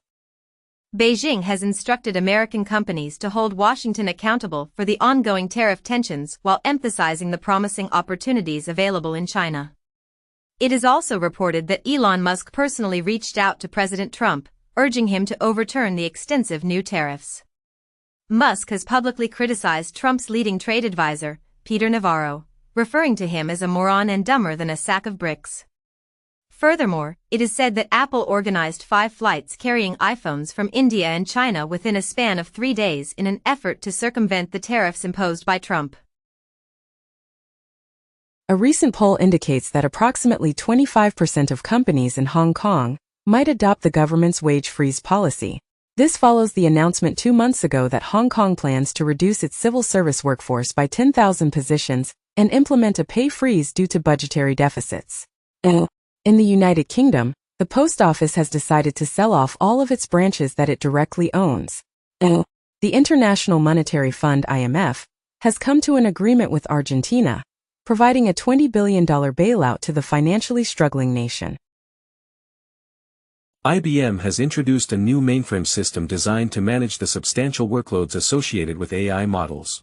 Beijing has instructed American companies to hold Washington accountable for the ongoing tariff tensions while emphasizing the promising opportunities available in China. It is also reported that Elon Musk personally reached out to President Trump, urging him to overturn the extensive new tariffs. Musk has publicly criticized Trump's leading trade advisor, Peter Navarro, referring to him as a moron and dumber than a sack of bricks. Furthermore, it is said that Apple organized 5 flights carrying iPhones from India and China within a span of 3 days in an effort to circumvent the tariffs imposed by Trump. A recent poll indicates that approximately 25% of companies in Hong Kong might adopt the government's wage freeze policy. This follows the announcement 2 months ago that Hong Kong plans to reduce its civil service workforce by 10,000 positions and implement a pay freeze due to budgetary deficits. In the United Kingdom, the post office has decided to sell off all of its branches that it directly owns. The International Monetary Fund (IMF) has come to an agreement with Argentina, providing a $20 billion bailout to the financially struggling nation. IBM has introduced a new mainframe system designed to manage the substantial workloads associated with AI models.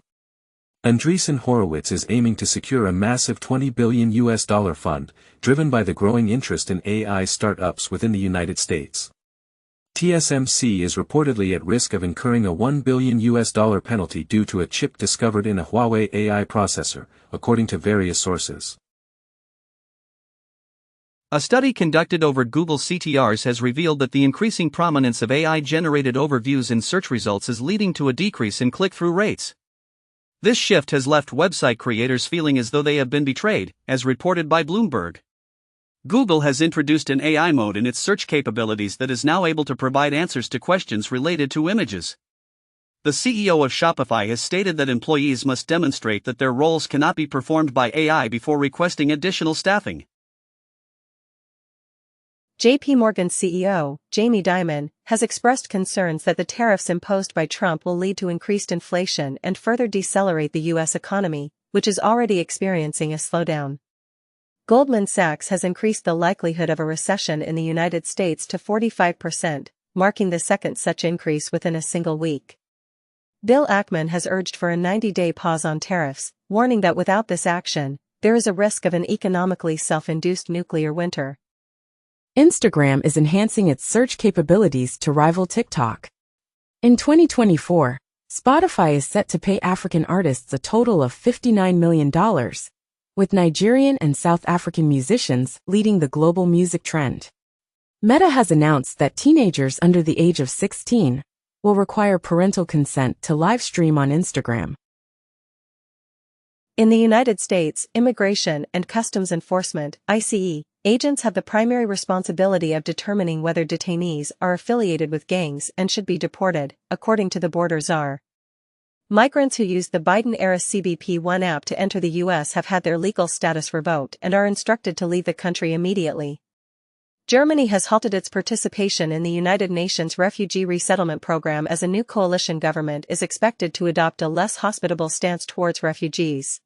Andreessen Horowitz is aiming to secure a massive $20 billion fund, driven by the growing interest in AI startups within the United States. TSMC is reportedly at risk of incurring a $1 billion penalty due to a chip discovered in a Huawei AI processor, according to various sources. A study conducted over Google CTRs has revealed that the increasing prominence of AI-generated overviews in search results is leading to a decrease in click-through rates. This shift has left website creators feeling as though they have been betrayed, as reported by Bloomberg. Google has introduced an AI mode in its search capabilities that is now able to provide answers to questions related to images. The CEO of Shopify has stated that employees must demonstrate that their roles cannot be performed by AI before requesting additional staffing. JP Morgan CEO, Jamie Dimon, has expressed concerns that the tariffs imposed by Trump will lead to increased inflation and further decelerate the U.S. economy, which is already experiencing a slowdown. Goldman Sachs has increased the likelihood of a recession in the United States to 45%, marking the second such increase within a single week. Bill Ackman has urged for a 90-day pause on tariffs, warning that without this action, there is a risk of an economically self-induced nuclear winter. Instagram is enhancing its search capabilities to rival TikTok. In 2024, Spotify is set to pay African artists a total of $59 million, with Nigerian and South African musicians leading the global music trend. Meta has announced that teenagers under the age of 16 will require parental consent to live stream on Instagram. In the United States, Immigration and Customs Enforcement (ICE) agents have the primary responsibility of determining whether detainees are affiliated with gangs and should be deported, according to the border czar. Migrants who used the Biden-era CBP One app to enter the U.S. have had their legal status revoked and are instructed to leave the country immediately. Germany has halted its participation in the United Nations Refugee Resettlement Program as a new coalition government is expected to adopt a less hospitable stance towards refugees.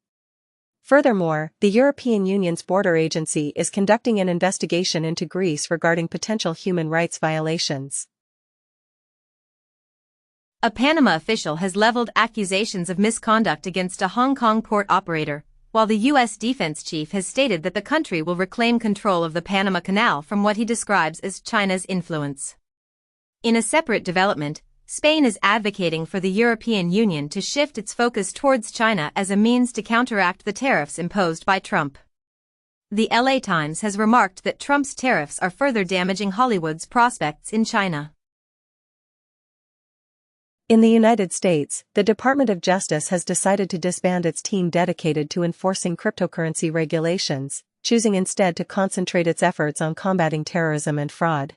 Furthermore, the European Union's border agency is conducting an investigation into Greece regarding potential human rights violations. A Panama official has leveled accusations of misconduct against a Hong Kong port operator, while the U.S. defense chief has stated that the country will reclaim control of the Panama Canal from what he describes as China's influence. In a separate development, Spain is advocating for the European Union to shift its focus towards China as a means to counteract the tariffs imposed by Trump. The LA Times has remarked that Trump's tariffs are further damaging Hollywood's prospects in China. In the United States, the Department of Justice has decided to disband its team dedicated to enforcing cryptocurrency regulations, choosing instead to concentrate its efforts on combating terrorism and fraud.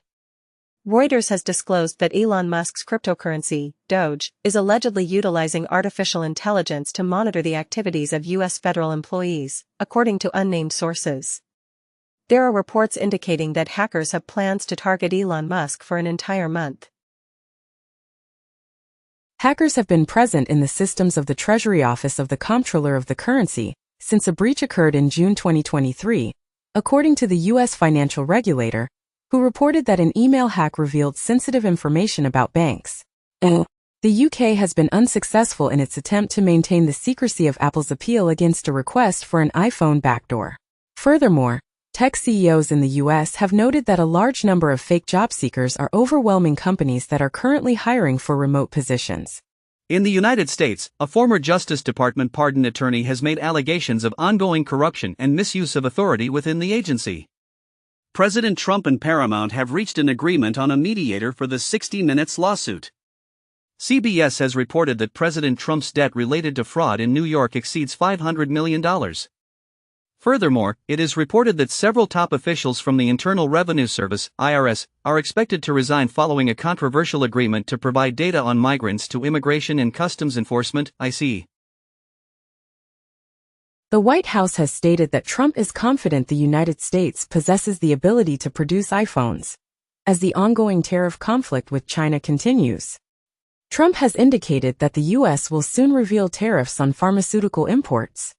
Reuters has disclosed that Elon Musk's cryptocurrency, Doge, is allegedly utilizing artificial intelligence to monitor the activities of U.S. federal employees, according to unnamed sources. There are reports indicating that hackers have plans to target Elon Musk for an entire month. Hackers have been present in the systems of the Treasury Office of the Comptroller of the Currency since a breach occurred in June 2023, according to the U.S. financial regulator, who reported that an email hack revealed sensitive information about banks. The UK has been unsuccessful in its attempt to maintain the secrecy of Apple's appeal against a request for an iPhone backdoor. Furthermore, tech CEOs in the U.S. have noted that a large number of fake job seekers are overwhelming companies that are currently hiring for remote positions. In the United States, a former Justice Department pardon attorney has made allegations of ongoing corruption and misuse of authority within the agency. President Trump and Paramount have reached an agreement on a mediator for the 60 Minutes lawsuit. CBS has reported that President Trump's debt related to fraud in New York exceeds $500 million. Furthermore, it is reported that several top officials from the Internal Revenue Service, IRS, are expected to resign following a controversial agreement to provide data on migrants to Immigration and Customs Enforcement, ICE. The White House has stated that Trump is confident the United States possesses the ability to produce iPhones, as the ongoing tariff conflict with China continues. Trump has indicated that the U.S. will soon reveal tariffs on pharmaceutical imports.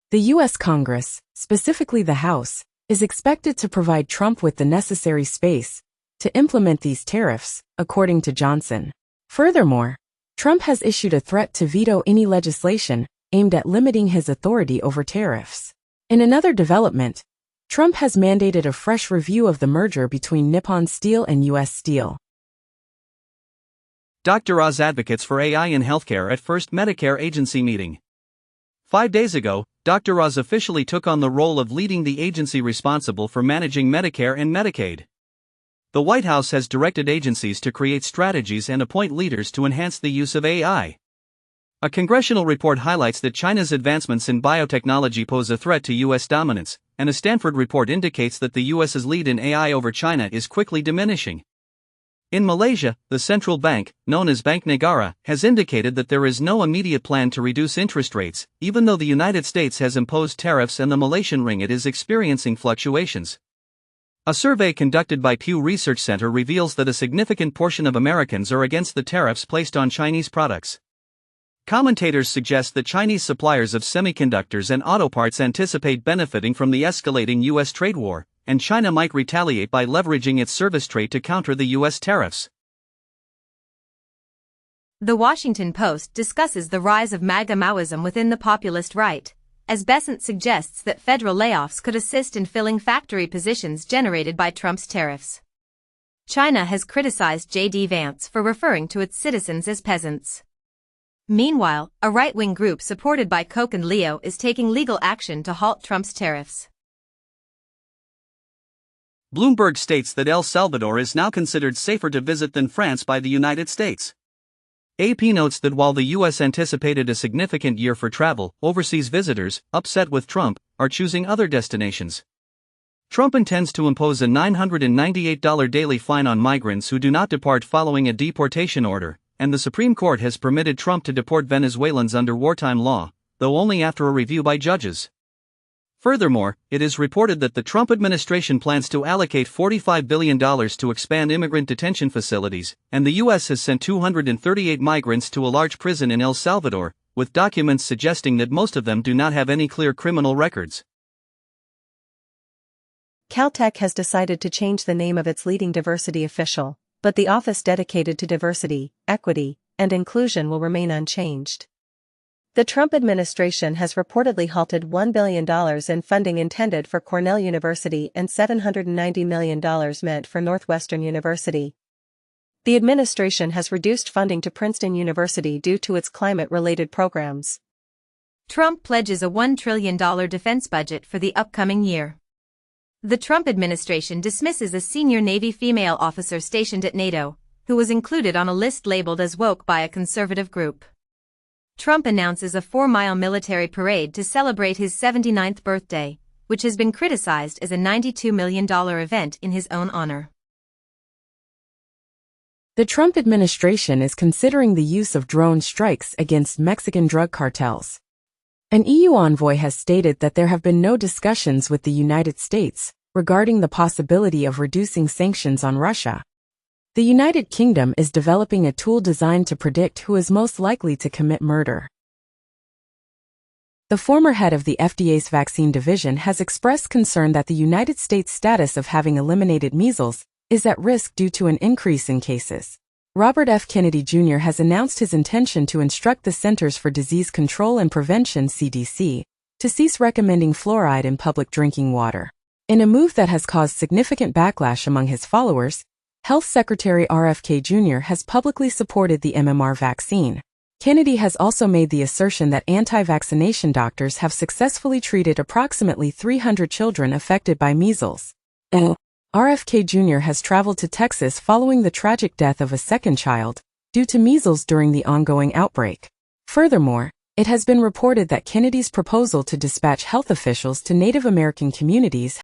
The U.S. Congress, specifically the House, is expected to provide Trump with the necessary space to implement these tariffs, according to Johnson. Furthermore, Trump has issued a threat to veto any legislation aimed at limiting his authority over tariffs. In another development, Trump has mandated a fresh review of the merger between Nippon Steel and U.S. Steel. Dr. Oz advocates for AI in healthcare at first Medicare agency meeting. 5 days ago, Dr. Oz officially took on the role of leading the agency responsible for managing Medicare and Medicaid. The White House has directed agencies to create strategies and appoint leaders to enhance the use of AI. A congressional report highlights that China's advancements in biotechnology pose a threat to U.S. dominance, and a Stanford report indicates that the U.S.'s lead in AI over China is quickly diminishing. In Malaysia, the central bank, known as Bank Negara, has indicated that there is no immediate plan to reduce interest rates, even though the United States has imposed tariffs and the Malaysian ringgit is experiencing fluctuations. A survey conducted by Pew Research Center reveals that a significant portion of Americans are against the tariffs placed on Chinese products. Commentators suggest that Chinese suppliers of semiconductors and auto parts anticipate benefiting from the escalating U.S. trade war, and China might retaliate by leveraging its service trade to counter the U.S. tariffs. The Washington Post discusses the rise of MAGA Maoism within the populist right, as Besant suggests that federal layoffs could assist in filling factory positions generated by Trump's tariffs. China has criticized J.D. Vance for referring to its citizens as peasants. Meanwhile, a right-wing group supported by Koch and Leo is taking legal action to halt Trump's tariffs. Bloomberg states that El Salvador is now considered safer to visit than France by the United States. AP notes that while the U.S. anticipated a significant year for travel, overseas visitors, upset with Trump, are choosing other destinations. Trump intends to impose a $998 daily fine on migrants who do not depart following a deportation order, and the Supreme Court has permitted Trump to deport Venezuelans under wartime law, though only after a review by judges. Furthermore, it is reported that the Trump administration plans to allocate $45 billion to expand immigrant detention facilities, and the U.S. has sent 238 migrants to a large prison in El Salvador, with documents suggesting that most of them do not have any clear criminal records. Caltech has decided to change the name of its leading diversity official, but the office dedicated to diversity, equity, and inclusion will remain unchanged. The Trump administration has reportedly halted $1 billion in funding intended for Cornell University and $790 million meant for Northwestern University. The administration has reduced funding to Princeton University due to its climate-related programs. Trump pledges a $1 trillion defense budget for the upcoming year. The Trump administration dismisses a senior Navy female officer stationed at NATO, who was included on a list labeled as woke by a conservative group. Trump announces a 4-mile military parade to celebrate his 79th birthday, which has been criticized as a $92 million event in his own honor. The Trump administration is considering the use of drone strikes against Mexican drug cartels. An EU envoy has stated that there have been no discussions with the United States regarding the possibility of reducing sanctions on Russia. The United Kingdom is developing a tool designed to predict who is most likely to commit murder. The former head of the FDA's vaccine division has expressed concern that the United States' status of having eliminated measles is at risk due to an increase in cases. Robert F. Kennedy Jr. has announced his intention to instruct the Centers for Disease Control and Prevention (CDC) to cease recommending fluoride in public drinking water. In a move that has caused significant backlash among his followers, Health Secretary RFK Jr. has publicly supported the MMR vaccine. Kennedy has also made the assertion that anti-vaccination doctors have successfully treated approximately 300 children affected by measles. RFK Jr. has traveled to Texas following the tragic death of a second child due to measles during the ongoing outbreak. Furthermore, it has been reported that Kennedy's proposal to dispatch health officials to Native American communities